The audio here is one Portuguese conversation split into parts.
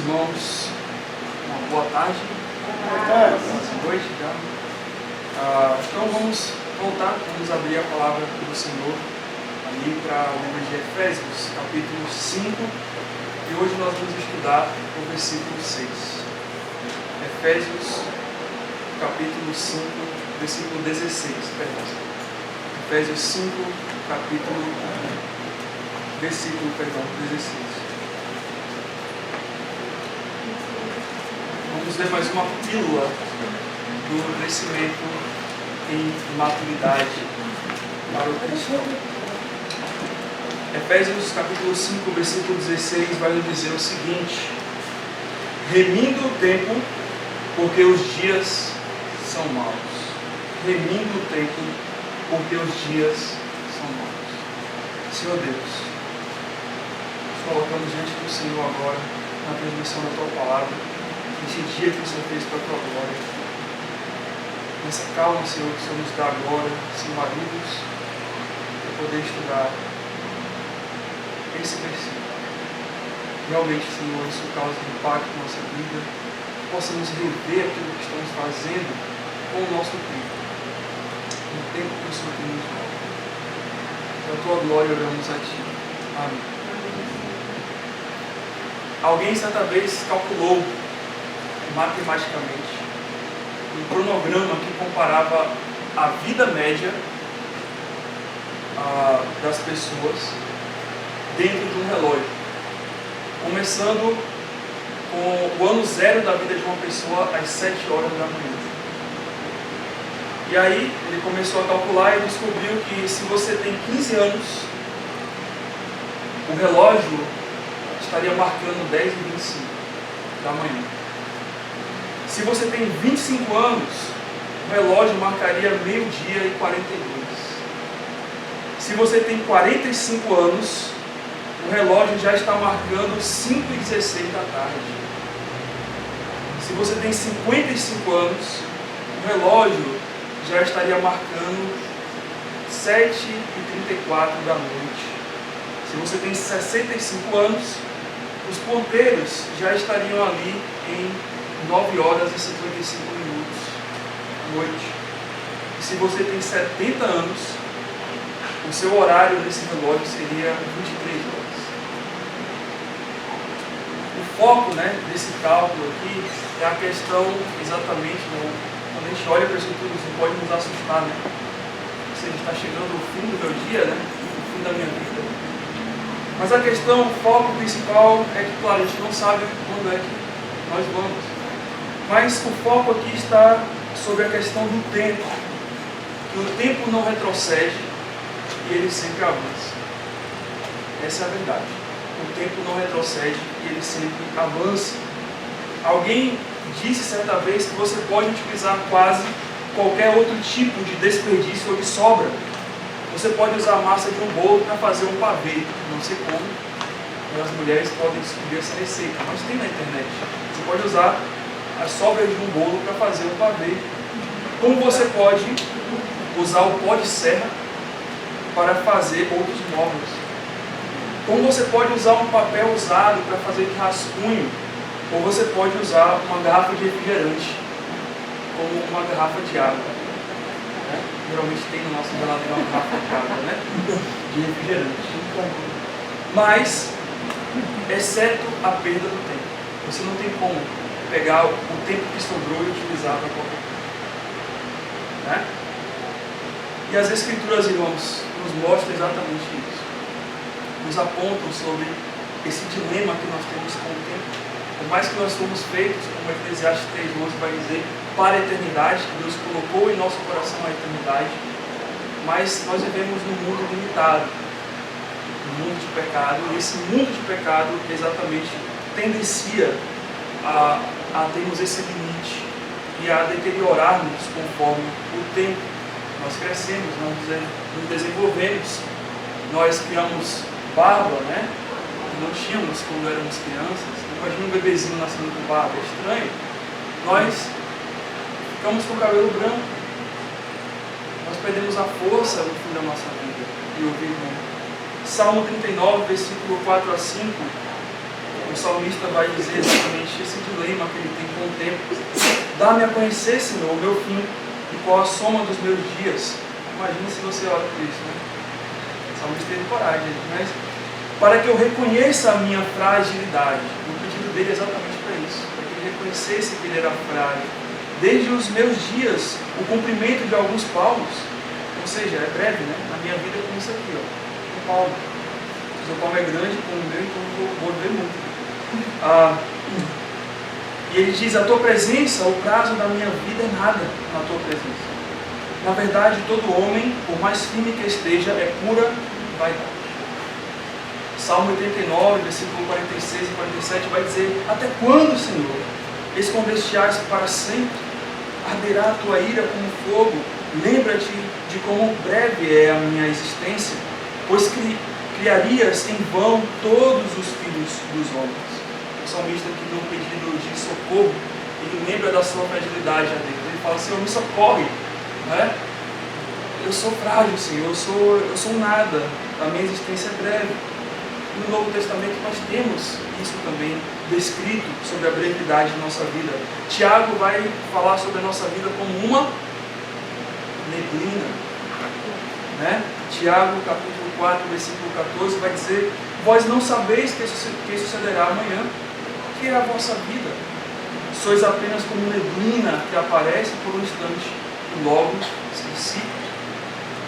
irmãos, uma boa tarde. Boa noite já. Então vamos abrir a palavra do Senhor ali para o livro de Efésios, capítulo 5, e hoje nós vamos estudar o versículo 6. Efésios, capítulo 5, versículo 16, Efésios 5, versículo 16. Vamos ler mais uma pílula do crescimento em maturidade para o cristão. Efésios capítulo 5, versículo 16 vai nos dizer o seguinte: remindo o tempo, porque os dias são maus. Remindo o tempo, porque os dias são maus. Senhor Deus, nos colocamos diante do Senhor agora, na transmissão da Tua palavra, nesse dia que o Senhor fez para a Tua glória. Nessa calma, Senhor, que o Senhor nos dá agora, sem maridos, para poder estudar esse versículo. Realmente, Senhor, isso causa impacto na nossa vida, possamos rever aquilo que estamos fazendo com o nosso tempo, no tempo que o Senhor tem nos dado. Pela Tua glória oramos a Ti. Amém. Alguém certa vez calculou matematicamente um cronograma que comparava a vida média das pessoas dentro de um relógio, começando com o ano zero da vida de uma pessoa às 7 horas da manhã. E aí ele começou a calcular e descobriu que se você tem 15 anos, o relógio estaria marcando 10h25 da manhã. Se você tem 25 anos, o relógio marcaria meio-dia e 42. Se você tem 45 anos, o relógio já está marcando 5h16 da tarde. Se você tem 55 anos, o relógio já estaria marcando 7h34 da noite. Se você tem 65 anos, os ponteiros já estariam ali em 9 horas e 55 minutos à noite. E se você tem 70 anos, o seu horário nesse relógio seria 23 horas. O foco desse cálculo aqui é a questão exatamente, quando a gente olha para isso tudo, isso pode nos assustar, Se a gente está chegando ao fim do meu dia, o fim da minha vida. Mas a questão, o foco principal é que, claro, a gente não sabe quando é que nós vamos. Mas o foco aqui está sobre a questão do tempo. Que o tempo não retrocede e ele sempre avança. Essa é a verdade. O tempo não retrocede e ele sempre avança. Alguém disse certa vez que você pode utilizar quase qualquer outro tipo de desperdício ou de sobra. Você pode usar a massa de um bolo para fazer um pavê. Não sei como, as mulheres podem descobrir essa receita, mas tem na internet. Você pode usar as sobras de um bolo para fazer um pavê. Como você pode usar o pó de serra para fazer outros móveis. Como você pode usar um papel usado para fazer de rascunho. Ou você pode usar uma garrafa de refrigerante como uma garrafa de água. Geralmente tem no nosso geladeira uma garrafa de água, de refrigerante. Mas, exceto a perda do tempo. Você não tem como pegar o tempo que sobrou e utilizar para qualquer coisa. E as Escrituras, irmãos, nos mostram exatamente isso. Nos apontam sobre esse dilema que nós temos com o tempo. Por mais que nós fomos feitos, como Eclesiastes 3:11 vai dizer, para a eternidade, que Deus colocou em nosso coração a eternidade, mas nós vivemos num mundo limitado, num mundo de pecado, e esse mundo de pecado exatamente tendencia a termos esse limite e a deteriorarmos conforme o tempo. Nós crescemos, nós nos desenvolvemos, nós criamos barba, que não tínhamos quando éramos crianças. Imagina um bebezinho nascendo com barba, é estranho. Nós ficamos com o cabelo branco. Nós perdemos a força no fim da nossa vida. E ouvir muito. Salmo 39, versículo 4 a 5. O salmista vai dizer exatamente esse dilema que ele tem com o tempo. Dá-me a conhecer, Senhor, o meu fim e qual a soma dos meus dias. Imagina se você ora por isso, né? O salmista teve coragem, mas para que eu reconheça a minha fragilidade. O pedido dele é exatamente para isso, para que ele reconhecesse que ele era frágil. Desde os meus dias, o cumprimento de alguns palmos, ou seja, é breve, né? Na minha vida é como isso aqui, ó, um palmo. O seu palmo é grande como o meu, então eu vou ver muito. E ele diz, a tua presença, o prazo da minha vida é nada na tua presença. Na verdade, todo homem, por mais firme que esteja, é pura vaidade. Salmo 89, versículo 46 e 47 vai dizer, até quando, Senhor, escondeste-ás para sempre? Arderá a tua ira como fogo. Lembra-te de como breve é a minha existência, pois criarias em vão todos os filhos dos homens. O salmista aqui no pedido de socorro, ele lembra da sua fragilidade a Deus. Ele fala, Senhor, me socorre, né? Eu sou frágil, Senhor, eu sou nada, a minha existência é breve. No Novo Testamento nós temos isso também descrito sobre a brevidade da nossa vida. Tiago vai falar sobre a nossa vida como uma neblina, né? Tiago capítulo 4, versículo 14 vai dizer, vós não sabeis que sucederá amanhã, que é a vossa vida. Sois apenas como neblina que aparece por um instante e logo se dissipa.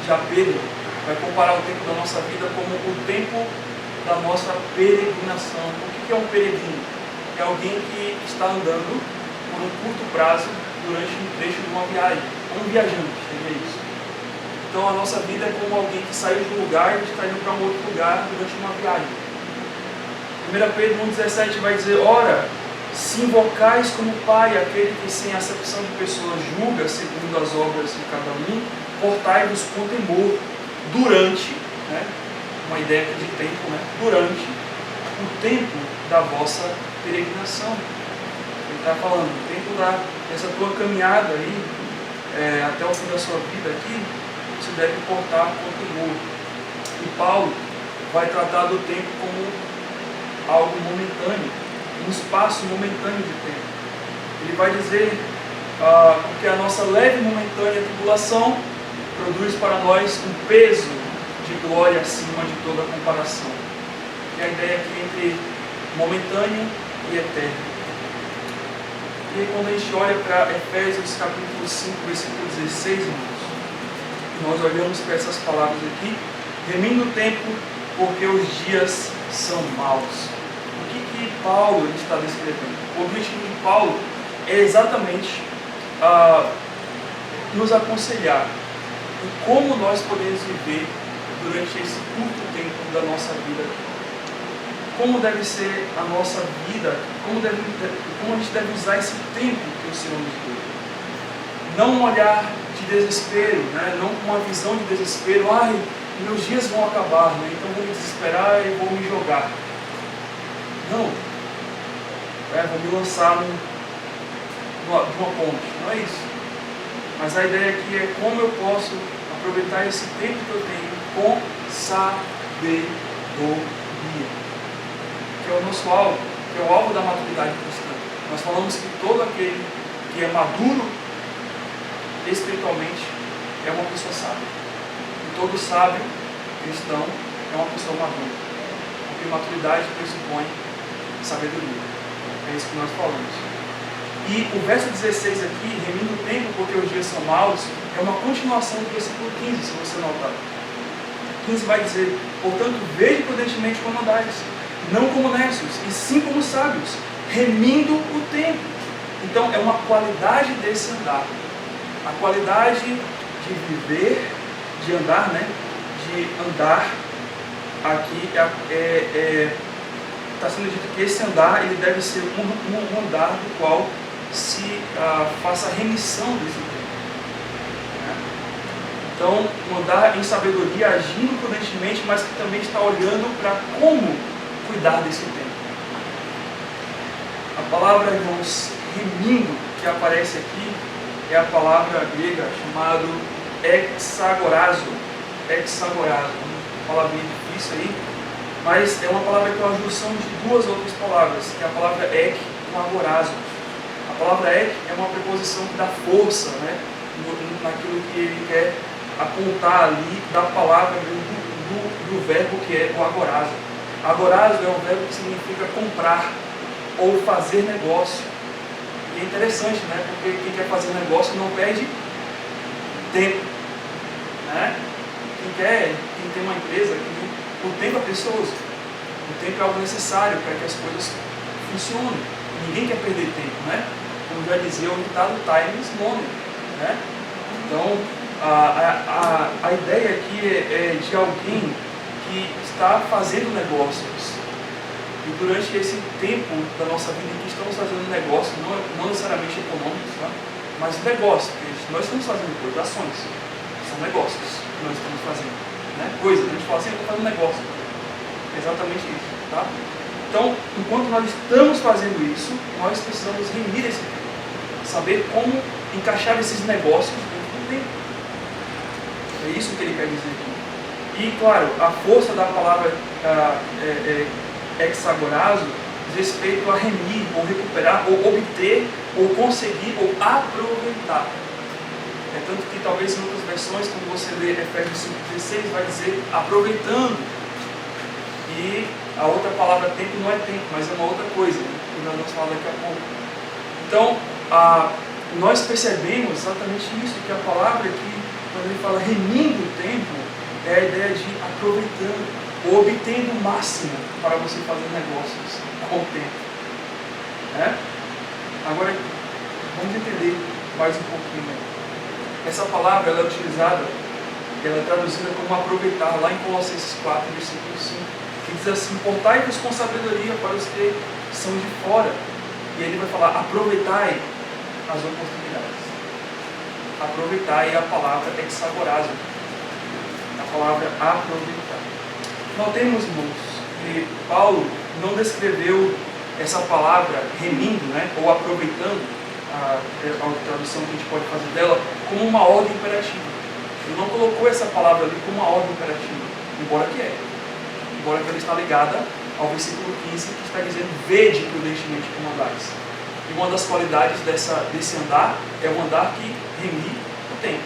Já Pedro vai comparar o tempo da nossa vida como o tempo da nossa peregrinação. O que é um peregrino? É alguém que está andando por um curto prazo durante um trecho de uma viagem. Um viajante, seria isso. Então a nossa vida é como alguém que saiu de um lugar e está indo para um outro lugar durante uma viagem. 1 Pedro 1,17 vai dizer, ora, se invocais como Pai aquele que sem acepção de pessoas julga segundo as obras de cada um, portai-vos com temor durante, né, uma ideia de tempo, né, durante o tempo da vossa peregrinação. Ele está falando, o tempo dessa tua caminhada aí, até o fim da sua vida aqui, você deve portar com temor. E Paulo vai tratar do tempo como algo momentâneo, um espaço momentâneo de tempo. Ele vai dizer que a nossa leve e momentânea tribulação produz para nós um peso de glória acima de toda comparação. Que é a ideia aqui entre momentâneo e eterno. E aí, quando a gente olha para Efésios capítulo 5, versículo 16, irmãos, nós olhamos para essas palavras aqui, remindo o tempo, porque os dias são maus. O que Paulo está descrevendo? O objetivo de Paulo é exatamente nos aconselhar em como nós podemos viver durante esse curto tempo da nossa vida. Como deve ser a nossa vida, como a gente deve usar esse tempo que o Senhor nos deu. Não um olhar de desespero, né? Não com uma visão de desespero, meus dias vão acabar, né? Então vou me desesperar e vou me jogar. Não, vou me lançar de uma ponte, não é isso. Mas a ideia aqui é como eu posso aproveitar esse tempo que eu tenho com sabedoria, que é o nosso alvo, que é o alvo da maturidade cristã. Nós falamos que todo aquele que é maduro espiritualmente é uma pessoa sábia. E todo sábio cristão é uma pessoa madura. Porque maturidade pressupõe sabedoria. É isso que nós falamos. E o verso 16 aqui, remindo o tempo porque os dias são maus, é uma continuação do versículo 15, se você notar. 15 vai dizer, portanto, vede prudentemente como andais, não como necios, e sim como sábios, remindo o tempo. Então, é uma qualidade desse andar. A qualidade de viver, de andar, né? De andar aqui está sendo dito que esse andar ele deve ser um andar do qual se faça a remissão desse tempo. Né? Então, um andar em sabedoria, agindo prudentemente, mas que também está olhando para como cuidar desse tempo. A palavra, irmãos, remindo, que aparece aqui, é a palavra grega chamada exagorazo. Exagorazo, uma palavrinha difícil aí, Mas é uma palavra que é uma junção de duas outras palavras, que é a palavra ek e o agorazo. A palavra ek é uma preposição que dá força, né, naquilo que ele quer apontar ali da palavra do verbo que é o agorazo. Agorazo é um verbo que significa comprar ou fazer negócio. E é interessante, né, porque quem quer fazer negócio não perde tempo, né? Quem tem uma empresa, o tempo é precioso. O tempo é algo necessário para que as coisas funcionem. Ninguém quer perder tempo, né? Como já dizia o ditado, time is money, né? Então, a ideia aqui é de alguém que está fazendo negócios. E durante esse tempo da nossa vida em que estamos fazendo negócios, não necessariamente econômicos, tá? Mas negócios, porque nós estamos fazendo coisas, ações, são negócios que nós estamos fazendo, né? Coisas, a gente fala assim, eu estou fazendo negócio. É exatamente isso, tá? Então, enquanto nós estamos fazendo isso, nós precisamos remir esse tempo, saber como encaixar esses negócios dentro do tempo. É isso que ele quer dizer aqui. E, claro, a força da palavra hexagorazo diz respeito a remir, ou recuperar, ou obter, ou conseguir, ou aproveitar. É tanto que talvez em outras versões, quando você lê Efésios 5,16, vai dizer aproveitando. E a outra palavra tempo não é tempo, mas é uma outra coisa, né, que nós vamos falar daqui a pouco. Então, nós percebemos exatamente isso, que a palavra aqui, quando ele fala remindo o tempo, é a ideia de aproveitando, ou obtendo o máximo para você fazer negócios com o tempo. Né? Agora, vamos entender mais um pouquinho. Essa palavra ela é utilizada, ela é traduzida como aproveitar, lá em Colossenses 4, versículo 5, que diz assim: portai-vos com sabedoria para os que são de fora. E ele vai falar: aproveitai as oportunidades. Aproveitai a palavra hexagorazo, a palavra aproveitar. Notemos, irmãos, que Paulo não descreveu essa palavra remindo, né, ou aproveitando, a tradução que a gente pode fazer dela, como uma ordem imperativa. Ele não colocou essa palavra ali como uma ordem imperativa, embora que ela está ligada ao versículo 15, que está dizendo: vede prudentemente como andais. E uma das qualidades desse andar é o andar que remir o tempo,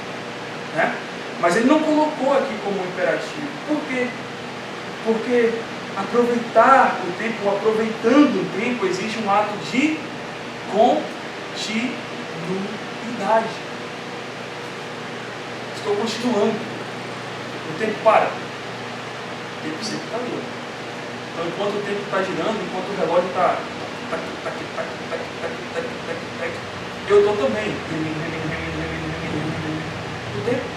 né? Mas ele não colocou aqui como imperativo. Por quê? Porque aproveitar o tempo, aproveitando o tempo, existe um ato de continuidade. Estou continuando. O tempo para. O tempo sempre está girando. Então, enquanto o tempo está girando, enquanto o relógio está eu estou também. O tempo.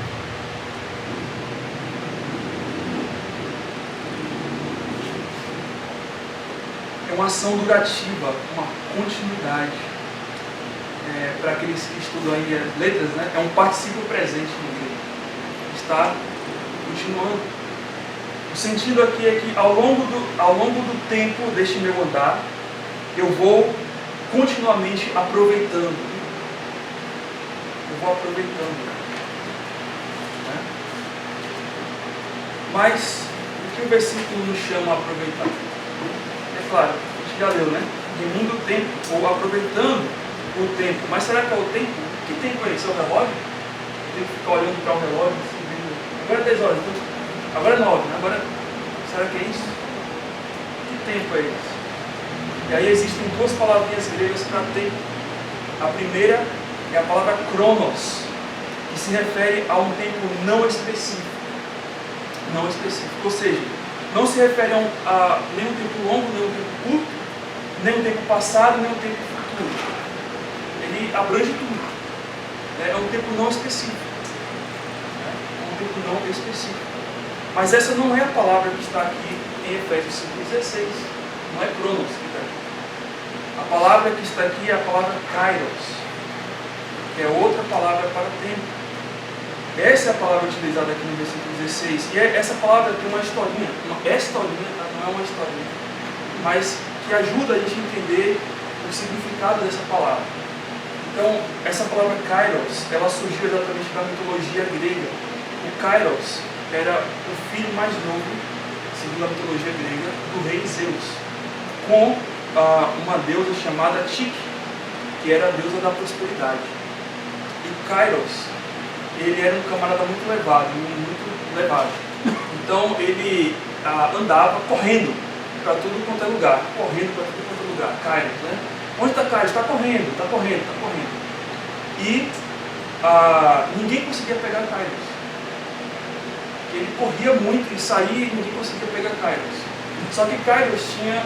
É uma ação durativa, uma continuidade. Para aqueles que estudam aí as letras, né? É um particípio presente no grego. Está continuando. O sentido aqui é que ao longo do tempo deste meu andar, eu vou continuamente aproveitando. Eu vou aproveitando. Né? Mas o que o versículo nos chama a aproveitar? É claro, a gente já leu, né? Remindo o tempo, ou aproveitando o tempo. Mas será que é o tempo? Que tempo é esse? É o relógio? Eu tenho que ficar olhando para o relógio assim, vendo. Agora é 10 horas, então, agora é 9, né? Agora, será que é isso? Que tempo é esse? E aí existem duas palavrinhas gregas para tempo. A primeira é a palavra kronos, que se refere a um tempo não específico. Não específico, ou seja, não se refere a nem um tempo longo, nem um tempo curto, nem um tempo passado, nem um tempo futuro. Ele abrange tudo. É um tempo não específico. É um tempo não específico. Mas essa não é a palavra que está aqui em Efésios 5,16. Não é kronos que está aqui. A palavra que está aqui é a palavra kairos, que é outra palavra para tempo. Essa é a palavra utilizada aqui no versículo 16. E essa palavra tem uma historinha. Não é uma historinha. Mas que ajuda a gente a entender o significado dessa palavra. Então, essa palavra kairos, ela surgiu exatamente da mitologia grega. O kairos era o filho mais novo, se segundo a mitologia grega, do rei Zeus, com uma deusa chamada Tique, que era a deusa da prosperidade. E Kairos, ele era um camarada muito levado. Então ele andava correndo para tudo quanto é lugar, Kairos, né? Onde está Kairos? Está correndo. E ninguém conseguia pegar Kairos. Ele corria muito e saía e ninguém conseguia pegar Kairos. Só que Kairos tinha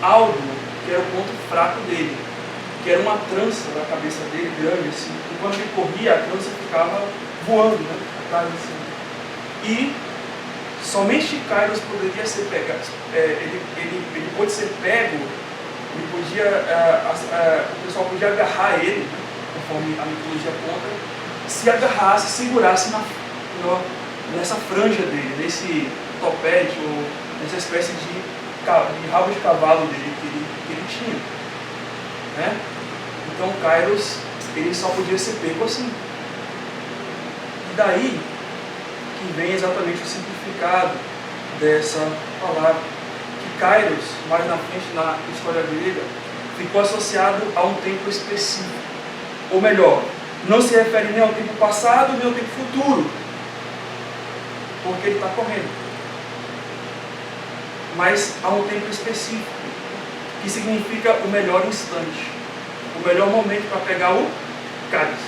algo que era o ponto fraco dele, que era uma trança na cabeça dele, grande assim. E quando ele corria, a trança ficava voando, né? Atrás assim. E somente Kairos poderia ser pego. Ele pôde ser pego. Ele podia, o pessoal podia agarrar ele, né? Conforme a mitologia conta, se agarrasse, segurasse nessa franja dele, nesse topete ou nessa espécie de rabo de cavalo dele que ele tinha, né? Então Kairos, ele só podia ser pego assim. E daí que vem exatamente o significado dessa palavra, que Kairos, mais na frente na história grega, ficou associado a um tempo específico. Ou melhor, não se refere nem ao tempo passado, nem ao tempo futuro, porque ele está correndo, mas a um tempo específico, que significa o melhor instante, o melhor momento para pegar o Kairos.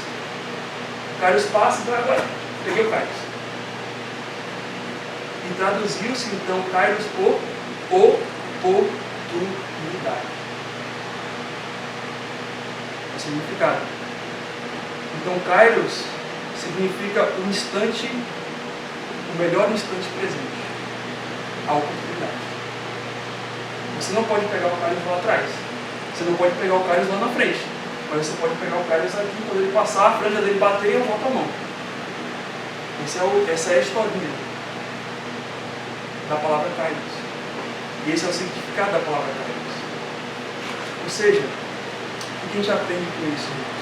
O Kairos passa, então agora peguei o Kairos. E traduziu-se então Kairos por oportunidade. O significado. Então Kairos significa o instante, o melhor instante presente, a oportunidade. Você não pode pegar o Kairos lá atrás, você não pode pegar o Kairos lá na frente, mas você pode pegar o Kairos aqui, quando ele passar, a franja dele bater e eu volto a mão. Essa é a historinha da palavra Kairos. E esse é o significado da palavra Kairos. Ou seja, o que a gente aprende com isso, irmãos?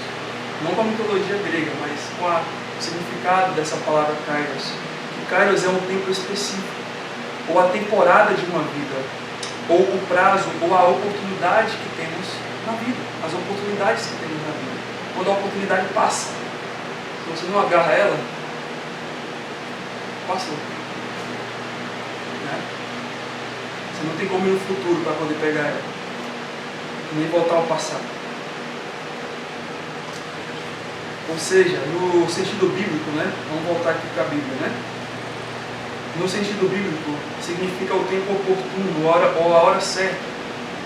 Não com a mitologia grega, mas com o significado dessa palavra Kairos. Que Kairos é um tempo específico, ou a temporada de uma vida, ou o prazo, ou a oportunidade que temos na vida, as oportunidades que temos na vida. Quando a oportunidade passa, se você não agarra ela, passou. Né? Você não tem como ir no futuro para poder pegar ela, nem voltar ao passado. Ou seja, no sentido bíblico, né? Vamos voltar aqui para a Bíblia, né? No sentido bíblico, significa o tempo oportuno, ou a hora certa,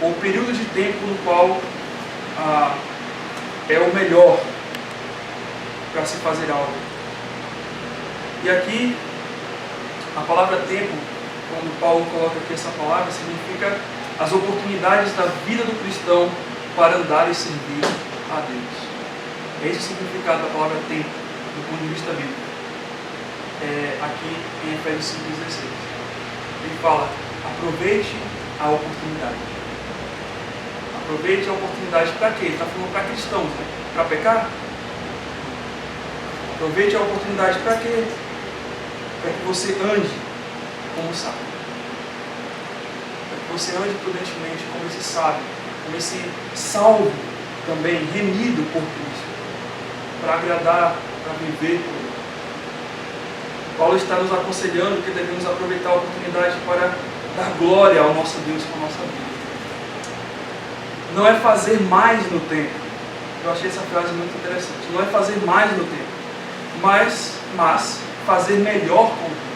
ou o período de tempo no qual é o melhor para se fazer algo. E aqui, a palavra tempo, quando Paulo coloca aqui essa palavra, significa as oportunidades da vida do cristão para andar e servir a Deus. Esse é o significado da palavra tempo, do ponto de vista bíblico. Aqui em Efésios 5,16. Ele fala: aproveite a oportunidade. Aproveite a oportunidade para quê? Ele está falando para cristãos, né? Para pecar? Aproveite a oportunidade para quê? Para que você ande como sábio. Para que você ande prudentemente como esse sábio, como esse salvo também, remido por Cristo, para agradar, para viver por Ele. Paulo está nos aconselhando que devemos aproveitar a oportunidade para dar glória ao nosso Deus com a nossa vida. Não é fazer mais no tempo. Eu achei essa frase muito interessante. Não é fazer mais no tempo, mas fazer melhor com o tempo.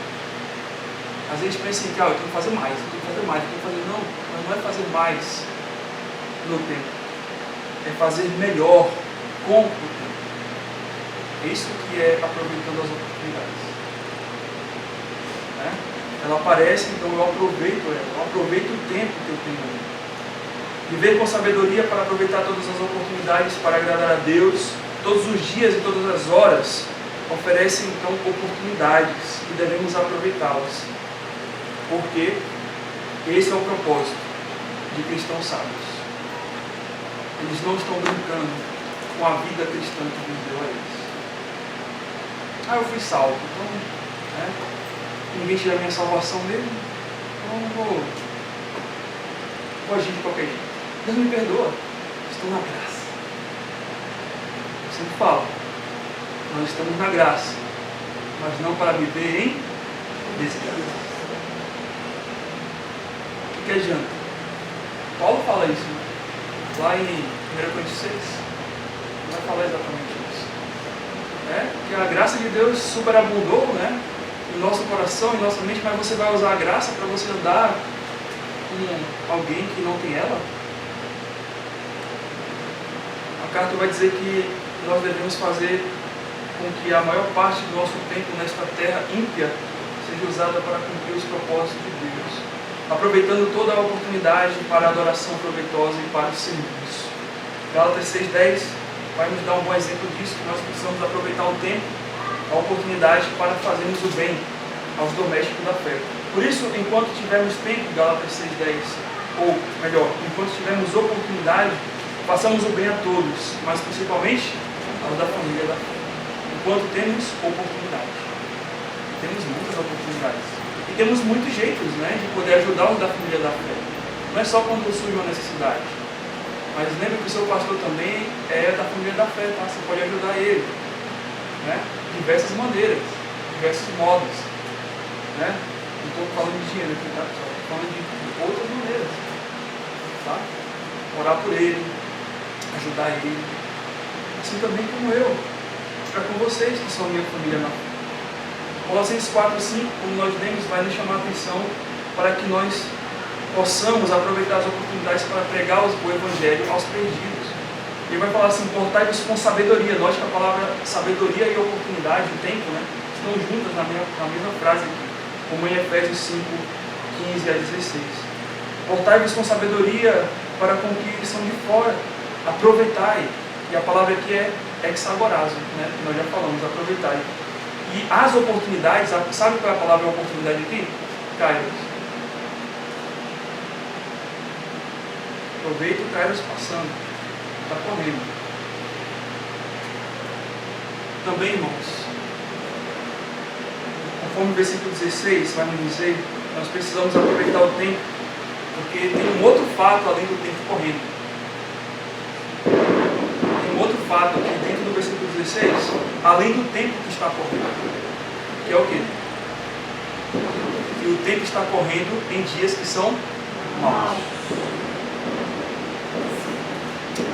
Às vezes a gente pensa em que eu tenho que fazer mais, eu tenho que fazer mais, eu tenho que fazer. Não, mas não é fazer mais no tempo. É fazer melhor com o tempo. É isso que é aproveitando as oportunidades. Ela aparece, então eu aproveito ela, eu aproveito o tempo que eu tenho ali. Viver com sabedoria para aproveitar todas as oportunidades para agradar a Deus, todos os dias e todas as horas, oferece então oportunidades e devemos aproveitá-las. Porque esse é o propósito de cristãos sábios. Eles não estão brincando com a vida cristã que Deus deu a eles. Eu fui salvo, então, ninguém tira a minha salvação mesmo, então eu vou agir de qualquer jeito. Deus me perdoa, estou na graça. Eu sempre falo, nós estamos na graça, mas não para viver em desgraça. O que adianta? Paulo fala isso, né? Lá em 1 Coríntios 6, vai falar exatamente isso. Que a graça de Deus superabundou, né, em nosso coração, em nossa mente, mas você vai usar a graça para você andar com alguém que não tem ela? A carta vai dizer que nós devemos fazer com que a maior parte do nosso tempo nesta terra ímpia seja usada para cumprir os propósitos de Deus, aproveitando toda a oportunidade para a adoração proveitosa e para o serviço. Gálatas 6:10 vai nos dar um bom exemplo disso, que nós precisamos aproveitar o tempo, a oportunidade para fazermos o bem aos domésticos da fé. Por isso, enquanto tivermos tempo, Gálatas 6:10, ou melhor, enquanto tivermos oportunidade, façamos o bem a todos, mas principalmente aos da família da fé. Enquanto temos oportunidade. Temos muitas oportunidades. E temos muitos jeitos, né, de poder ajudar os da família da fé. Não é só quando surge uma necessidade. Mas lembre que o seu pastor também é da família da fé, tá? Você pode ajudar ele, né? De diversas maneiras, diversos modos, né? Não estou falando de dinheiro aqui, tá, pessoal? Estou falando de outras maneiras, tá? Orar por ele, ajudar ele, assim também como eu, para com vocês que são minha família na fé. Colossenses 4:5, como nós lemos, vai nos chamar a atenção para que nós possamos aproveitar as oportunidades para pregar o Evangelho aos perdidos. Ele vai falar assim, portai-vos com sabedoria. Note que a palavra sabedoria e oportunidade, o tempo, né, estão juntas na mesma frase aqui, como em Efésios 5:15-16. Portai-vos com sabedoria para com que são de fora. Aproveitai. E a palavra aqui é exagorazo, né, que nós já falamos, aproveitai. E as oportunidades, sabe qual é a palavra oportunidade aqui? Kairos. Aproveita o Kairos passando, está correndo. Também, irmãos, conforme o versículo 16 vai nos dizer, nós precisamos aproveitar o tempo, porque tem um outro fato além do tempo correndo. Tem um outro fato aqui dentro do versículo 16, além do tempo que está correndo, que é o quê? Que o tempo está correndo em dias que são maus.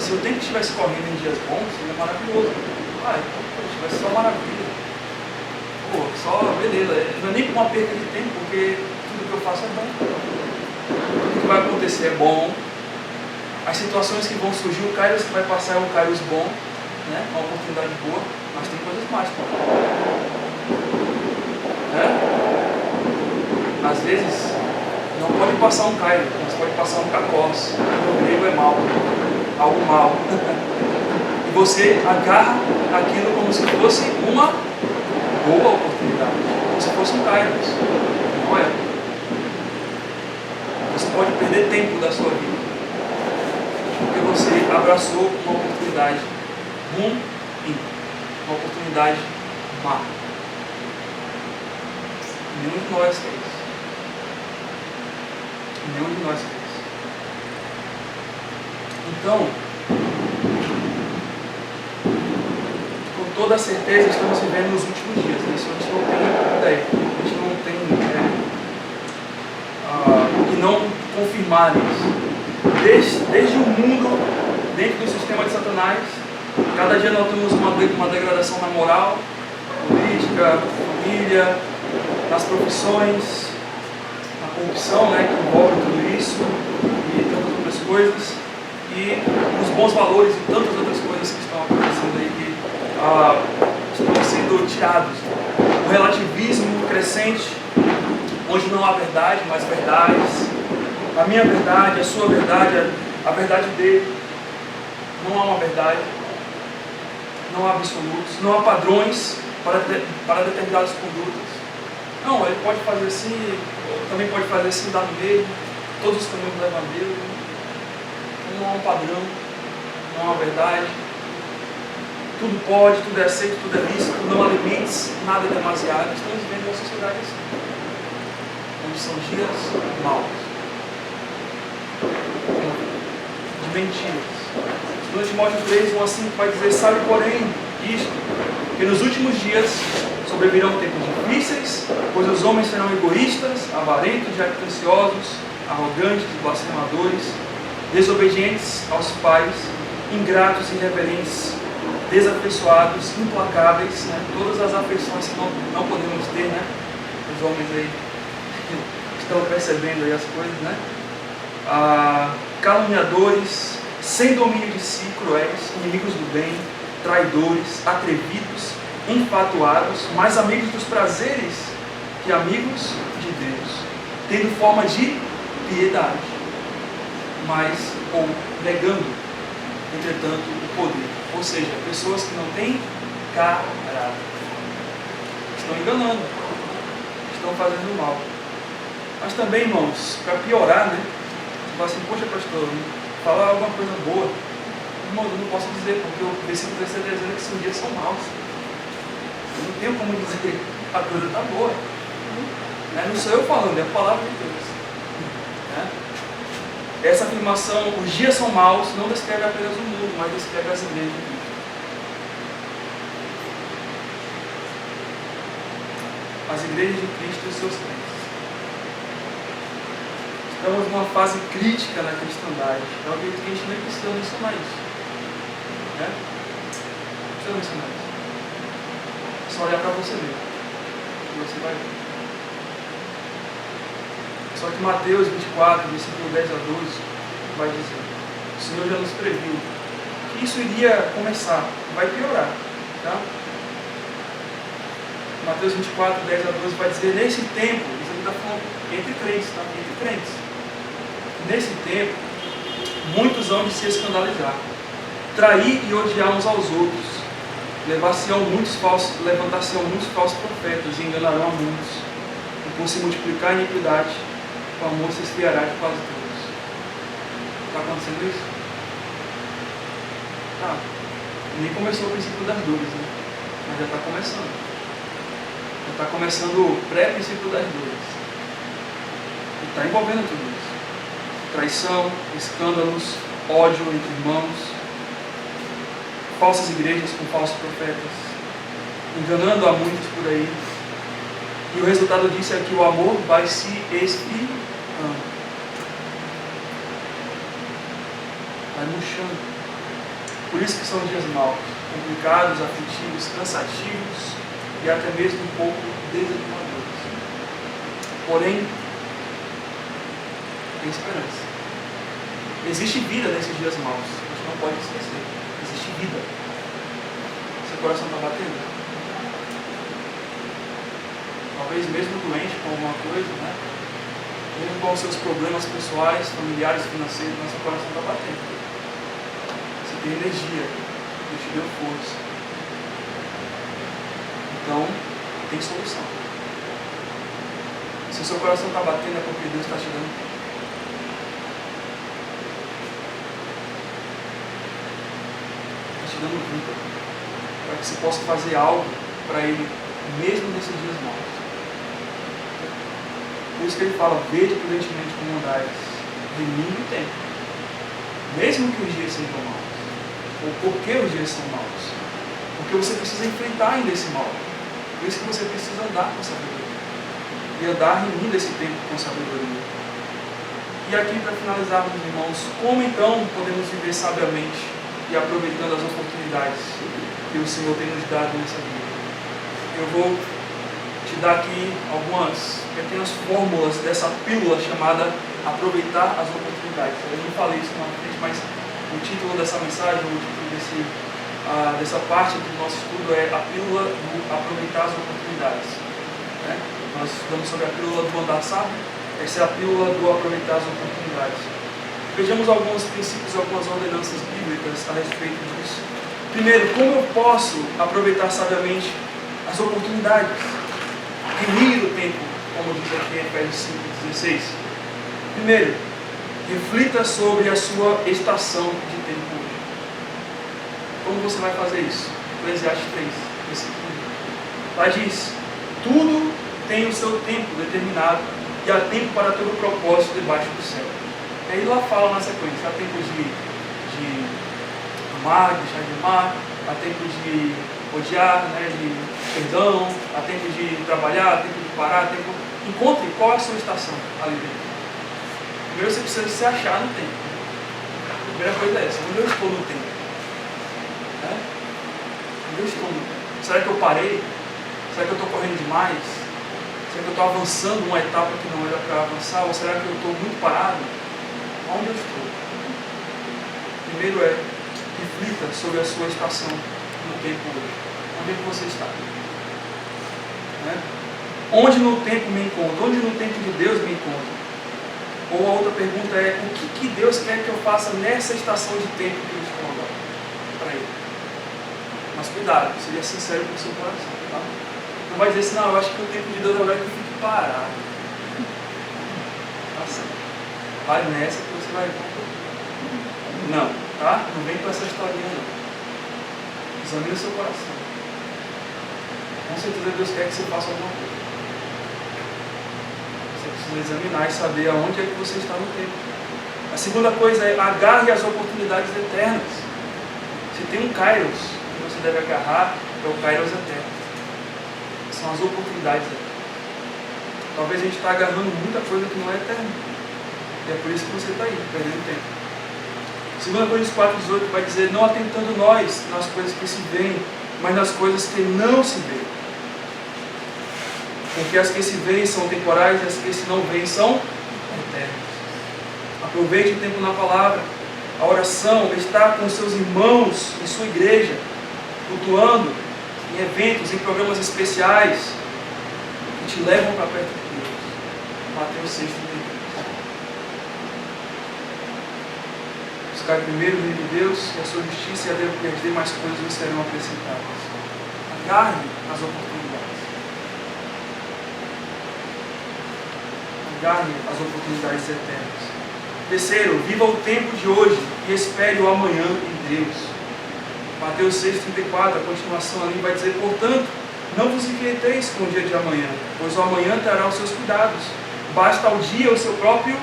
Se o tempo estivesse correndo em dias bons, seria maravilhoso. Vai ser só maravilha. Pô, só beleza. Não é nem com uma perda de tempo, porque tudo que eu faço é bom. Tudo que vai acontecer é bom. As situações que vão surgir, o Kairos que vai passar é um Kairos bom, né? Uma oportunidade boa, mas tem coisas más, pô. Às vezes, não pode passar um Kairos, mas pode passar um Kakos. O grego é mal. Algo mal. E você agarra aquilo como se fosse uma boa oportunidade, como se fosse um Kairos. Não é? Você pode perder tempo da sua vida, porque você abraçou uma oportunidade ruim, uma oportunidade má. Nenhum de nós quer isso. Nenhum de nós quer isso. Então, com toda a certeza, estamos vivendo nos últimos dias. Isso a gente não tem ideia. A gente não tem que não confirmar isso. Desde o mundo, dentro do sistema de Satanás, cada dia nós temos uma degradação na moral, política, família, nas profissões, na corrupção, né, que envolve tudo isso, e tantas outras coisas. E os bons valores e tantas outras coisas que estão acontecendo aí que estão sendo tirados. O relativismo crescente, onde não há verdade, mas verdades. A minha verdade, a sua verdade, a verdade dele. Não há uma verdade, não há absolutos, não há padrões para determinadas condutas. Não, ele pode fazer assim, também pode fazer assim, dá no meio, todos os caminhos levam a Deus. Não há um padrão, não há uma verdade. Tudo pode, tudo é aceito, tudo é lícito, não há limites, nada é demasiado. Estamos vivendo uma sociedade assim. onde são dias maus, de mentiras. 2 Timóteo 3, 1-5 vai dizer: sabe, porém, isto, que nos últimos dias sobrevirão tempos difíceis, pois os homens serão egoístas, avarentos, jactanciosos, arrogantes, blasfemadores, desobedientes aos pais, ingratos, irreverentes, desafeiçoados, implacáveis, né? Todas as afeições que não podemos ter, né? Os homens aí estão percebendo aí as coisas, né? Caluniadores, sem domínio de si, cruéis, inimigos do bem, traidores, atrevidos, enfatuados, mais amigos dos prazeres que amigos de Deus, tendo forma de piedade, mas ou negando, entretanto, o poder. Ou seja, pessoas que não têm caráter, estão enganando, estão fazendo mal. Mas também, irmãos, para piorar, né? Você fala assim: poxa, pastor, fala alguma coisa boa. Irmão, eu não posso dizer, porque o versículo 3 está dizendo que esses dias são maus. Eu não tenho como dizer a coisa está boa. Não sou eu falando, é a palavra de Deus. Essa afirmação, os dias são maus, não descreve apenas o mundo, mas descreve as igrejas de Cristo. As igrejas de Cristo e os seus crentes. Estamos numa fase crítica na cristandade. Eu acredito que a gente nem precisa mencionar isso. Não precisa mencionar isso. É só olhar para você mesmo. E você vai ver. Só que Mateus 24, versículo 10 a 12, vai dizer: o Senhor já nos previu que isso iria começar, vai piorar. Tá? Mateus 24, 10 a 12 vai dizer: nesse tempo, isso aqui está falando entre crentes, tá? Entre crentes. Nesse tempo, muitos hão de se escandalizar, trair e odiar uns aos outros, levantar-se-ão muitos falsos profetas e enganarão a muitos. E por se multiplicar a iniquidade, o amor se esfriará de quase todos. Está acontecendo isso? Tá. Nem começou o princípio das dores, né? Mas já está começando. Já está começando o pré-princípio das dores. E está envolvendo tudo isso. Traição, escândalos, ódio entre irmãos, falsas igrejas com falsos profetas, enganando a muitos por aí. E o resultado disso é que o amor vai se esfriando, vai murchando. Por isso que são dias maus, complicados, aflitivos, cansativos e até mesmo um pouco desanimadores. Porém, tem esperança. Existe vida nesses dias maus, a gente não pode esquecer. Existe vida. Seu coração está batendo? Talvez mesmo doente com alguma coisa, né? Mesmo com os seus problemas pessoais, familiares, financeiros, mas seu coração está batendo. Você tem energia, Deus te deu força. Então, tem solução. Se o seu coração está batendo, é porque Deus está te dando tempo. Dando vida, para que você possa fazer algo para Ele, mesmo nesses dias maus. Por isso que Ele fala: vede prudentemente como andais, remindo o tempo, mesmo que os dias sejam maus. Ou por que os dias são maus? Porque você precisa enfrentar ainda esse mal. Por isso que você precisa andar com sabedoria, e andar remindo esse tempo com sabedoria. E aqui, para finalizarmos, irmãos, como então podemos viver sabiamente e aproveitando as oportunidades que o Senhor tem nos dado nessa vida? Eu vou te dar aqui algumas pequenas fórmulas dessa pílula chamada aproveitar as oportunidades. Eu não falei isso na frente, mas o título dessa mensagem, o título dessa parte aqui do nosso estudo é a pílula do aproveitar as oportunidades. Nós estudamos sobre a pílula do andar sábio. Essa é a pílula do aproveitar as oportunidades. Vejamos alguns princípios, algumas ordenanças bíblicas a respeito disso. Primeiro, como eu posso aproveitar sabiamente as oportunidades? Remir o tempo, como diz aqui em Efésios 5:16. Primeiro, reflita sobre a sua estação de tempo hoje. Como você vai fazer isso? Eclesiastes 3, versículo 1. Lá diz: tudo tem o seu tempo determinado e há tempo para todo o propósito debaixo do céu. E aí lá fala na sequência, há tempo de amar, de deixar de amar, há tempo de odiar, né, de perdão, há tempo de trabalhar, há tempo de parar, há tempo... Encontre qual é a sua estação ali dentro. Primeiro você precisa se achar no tempo. A primeira coisa é essa, onde eu estou no tempo? Né? Onde eu estou no tempo? Será que eu parei? Será que eu estou correndo demais? Será que eu estou avançando uma etapa que não era para avançar? Ou será que eu estou muito parado? Onde eu estou? Primeiro reflita sobre a sua estação no tempo hoje. Onde é que você está? Né? Onde no tempo me encontro? Onde no tempo de Deus me encontro? Ou a outra pergunta é, o que Deus quer que eu faça nessa estação de tempo que eu estou agora? Para Ele. Mas cuidado, seja sincero com o seu coração. Tá? Não vai dizer assim, não, eu acho que o tempo de Deus agora é que eu fique parado. Tá certo. Vai nessa que você vai ver. Não, tá? Não vem com essa historinha não. Examine o seu coração. Com certeza Deus quer que você faça alguma coisa. Você precisa examinar e saber aonde é que você está no tempo. A segunda coisa é agarre as oportunidades eternas. Se tem um kairos que você deve agarrar, é o kairos eterno. São as oportunidades eternas. Talvez a gente está agarrando muita coisa que não é eterna. E é por isso que você está aí, perdendo tempo. 2 Coríntios 4,18 vai dizer, não atentando nós nas coisas que se veem, mas nas coisas que não se veem. Porque as que se veem são temporais e as que se não veem são eternas. Aproveite o tempo na palavra. A oração, estar com seus irmãos em sua igreja, cultuando em eventos, em programas especiais, que te levam para perto de Deus. Mateus 6, 32. Buscar primeiro o reino de Deus e a sua justiça e as demais coisas lhe serão acrescentadas. Agarre as oportunidades. Agarre as oportunidades eternas. Terceiro, viva o tempo de hoje e espere o amanhã em Deus. Mateus 6,34, a continuação ali vai dizer, portanto, não vos inquieteis com o dia de amanhã, pois o amanhã trará os seus cuidados. Basta ao dia o seu próprio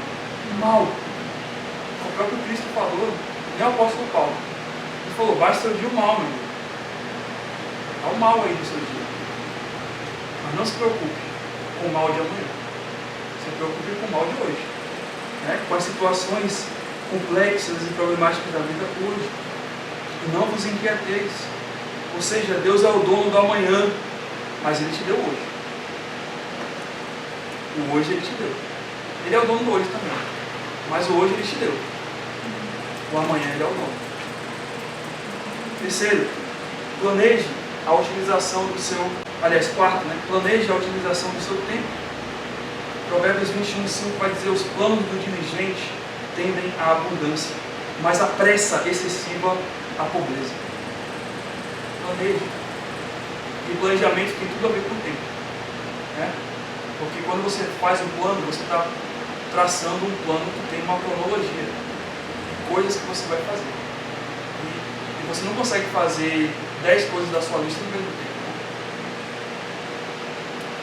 mal. O próprio Cristo falou, nem o apóstolo Paulo. Ele falou, basta o seu dia o mal, meu irmão. Há o mal aí do seu dia. Mas não se preocupe com o mal de amanhã. Se preocupe com o mal de hoje. Né? Com as situações complexas e problemáticas da vida hoje. E não vos inquieteis. Ou seja, Deus é o dono do amanhã, mas Ele te deu hoje. O hoje Ele te deu. Ele é o dono do hoje também. Mas o hoje Ele te deu. O amanhã Ele é o dono. Terceiro, planeje a utilização do seu... Aliás, quarto, né? Planeje a utilização do seu tempo. Provérbios 21:5 vai dizer, os planos do diligente tendem à abundância, mas a pressa excessiva à pobreza. Planeje. E planejamento tem tudo a ver com o tempo. Né? Porque quando você faz um plano, você está traçando um plano que tem uma cronologia de coisas que você vai fazer. E você não consegue fazer 10 coisas da sua lista no mesmo tempo. Né?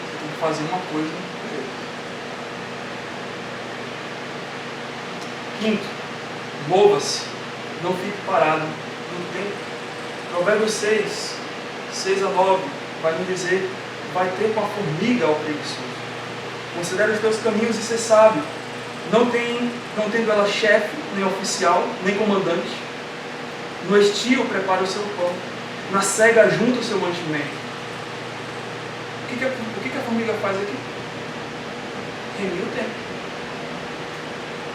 Você tem que fazer uma coisa por vez. Quinto, mova-se, não fique parado no tempo. Provérbios 6:6-9 vai nos dizer, vai ter com a formiga ao preguiçoso. Considere os teus caminhos e ser sábio. Não tendo ela chefe, nem oficial, nem comandante. No estio prepara o seu pão. Na cega junta o seu mantimento. O que a formiga faz aqui? Remia o tempo.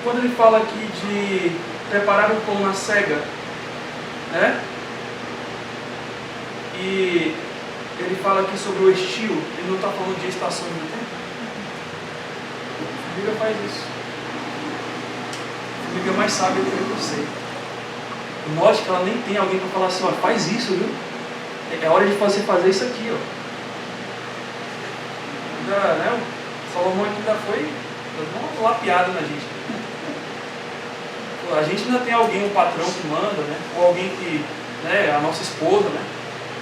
Quando ele fala aqui de preparar o pão na cega, né? E ele fala aqui sobre o estio, ele não está falando de estações do tempo. A formiga faz isso. A formiga é mais sábia do que você. Note que ela nem tem alguém para falar assim, ó, faz isso, viu? É hora de fazer isso aqui, ó. Ainda, né? O Salomão ainda foi uma lapiada na gente. A gente ainda tem alguém, um patrão que manda, né? Ou alguém que, né, a nossa esposa, né?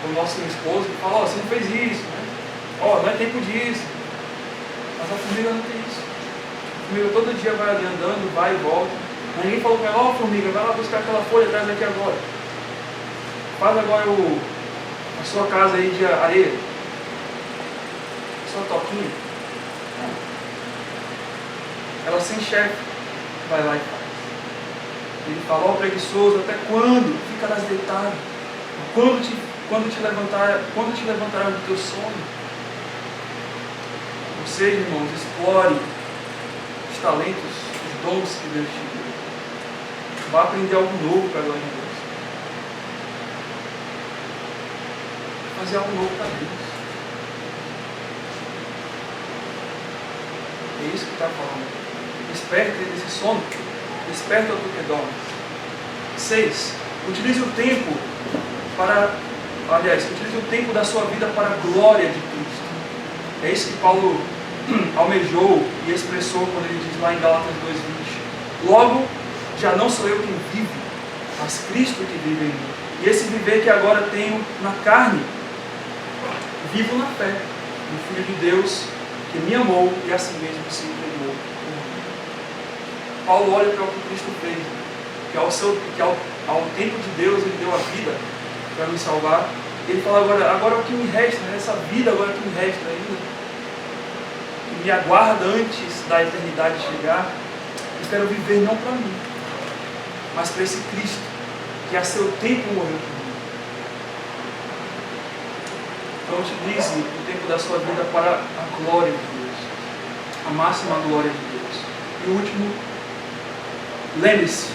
Ou o nosso esposo que fala, ó, você não fez isso, né? Ó, não é tempo disso. Mas a formiga não tem isso. formiga todo dia vai ali andando, vai e volta. Mas ninguém falou para ela, formiga, vai lá buscar aquela folha, traz aqui agora. Faz agora a sua casa aí de areia. A sua toquinha. Ela sem chefe, vai lá e faz. Ele fala, preguiçoso, até quando? Ficarás deitado. Quando te levantará do teu sono? Você, irmãos, explore os talentos, os dons que Deus te deu. Vá aprender algo novo para a glória de Deus. Fazer algo novo para Deus. É isso que está falando. Desperta desse sono. Desperta do que dorme. 6. Utilize o tempo utilize o tempo da sua vida para a glória de Cristo. É isso que Paulo almejou e expressou quando ele diz lá em Gálatas 2:20. Logo, já não sou eu quem vive, mas Cristo que vive em mim. E esse viver que agora tenho na carne, vivo na fé, no Filho de Deus, que me amou e assim mesmo se entregou. Paulo olha para o que Cristo fez, que ao tempo de Deus ele deu a vida para me salvar. Ele fala agora o que me resta, essa vida agora que me resta ainda, que me aguarda antes da eternidade chegar, eu quero viver não para mim, mas para esse Cristo, que a seu tempo morreu por mim. Então utilize o tempo da sua vida para a glória de Deus, a máxima glória de Deus. E o último, lembre-se,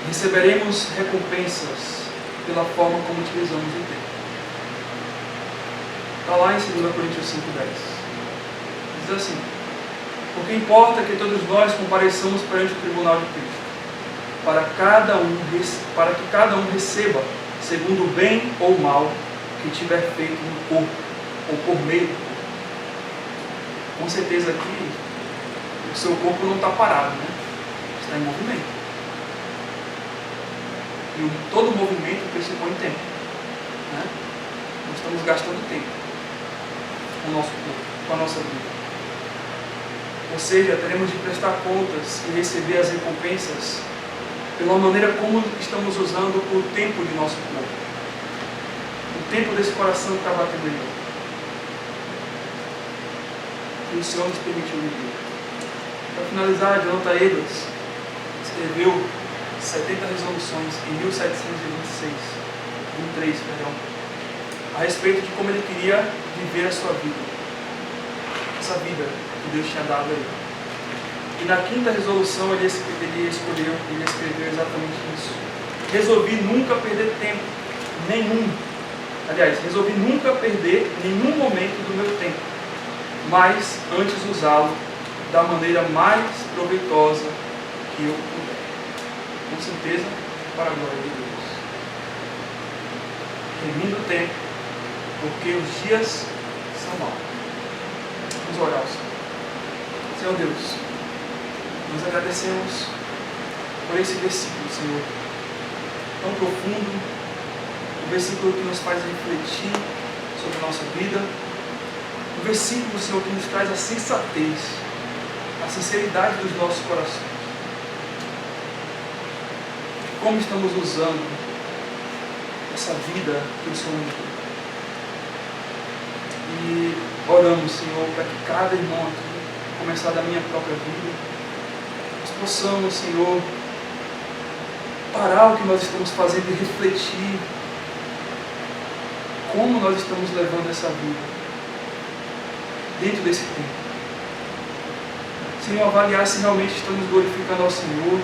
receberemos recompensas pela forma como utilizamos o tempo. Está lá em 2 Coríntios 5:10. Diz assim: porque importa que todos nós compareçamos perante o tribunal de Cristo, para que cada um receba, segundo o bem ou o mal que tiver feito no corpo, ou por meio do corpo. Com certeza aqui, o seu corpo não está parado, né? Está em movimento. E todo movimento pressupõe tempo. Né? Nós estamos gastando tempo com o nosso corpo, com a nossa vida. Ou seja, teremos de prestar contas e receber as recompensas pela maneira como estamos usando o tempo de nosso corpo. O tempo desse coração que está batendo em nós. Que o Senhor nos permitiu viver. Para finalizar, Jonathan Edwards escreveu 70 resoluções em 1723, a respeito de como ele queria viver a sua vida, essa vida que Deus tinha dado a ele. E na 5ª resolução ele escreveu exatamente isso: resolvi nunca perder tempo nenhum, resolvi nunca perder nenhum momento do meu tempo, mas antes usá-lo da maneira mais proveitosa que eu puder. Com certeza, para a glória de Deus. Termina o tempo, porque os dias são maus. Vamos orar ao Senhor. Senhor Deus, nós agradecemos por esse versículo, Senhor, tão profundo, um versículo que nos faz refletir sobre a nossa vida, um versículo, Senhor, que nos traz a sensatez, a sinceridade dos nossos corações. Como estamos usando essa vida que o Senhor nos deu. E oramos, Senhor, para que cada irmão aqui, começar da minha própria vida, nós possamos, Senhor, parar o que nós estamos fazendo e refletir como nós estamos levando essa vida dentro desse tempo. Senhor, avaliar se realmente estamos glorificando ao Senhor,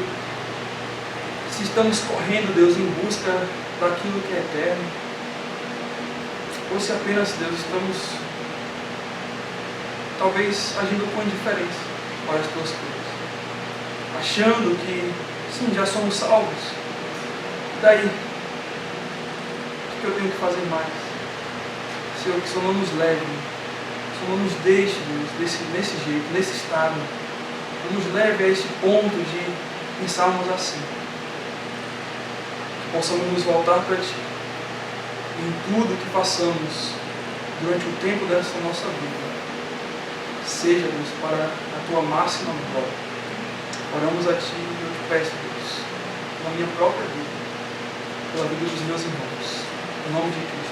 se estamos correndo, Deus, em busca daquilo que é eterno, ou se apenas, Deus, estamos talvez agindo com indiferença para as tuas coisas, achando que, sim, já somos salvos. E daí, o que eu tenho que fazer mais? Senhor, que o Senhor não nos leve, que o Senhor não nos deixe, Deus, nesse jeito, nesse estado, não nos leve a esse ponto de pensarmos assim. Possamos nos voltar para Ti em tudo que façamos durante o tempo dessa nossa vida, seja, Deus, para a tua máxima glória. Oramos a Ti e eu te peço, Deus, pela minha própria vida, pela vida dos meus irmãos, em nome de Cristo.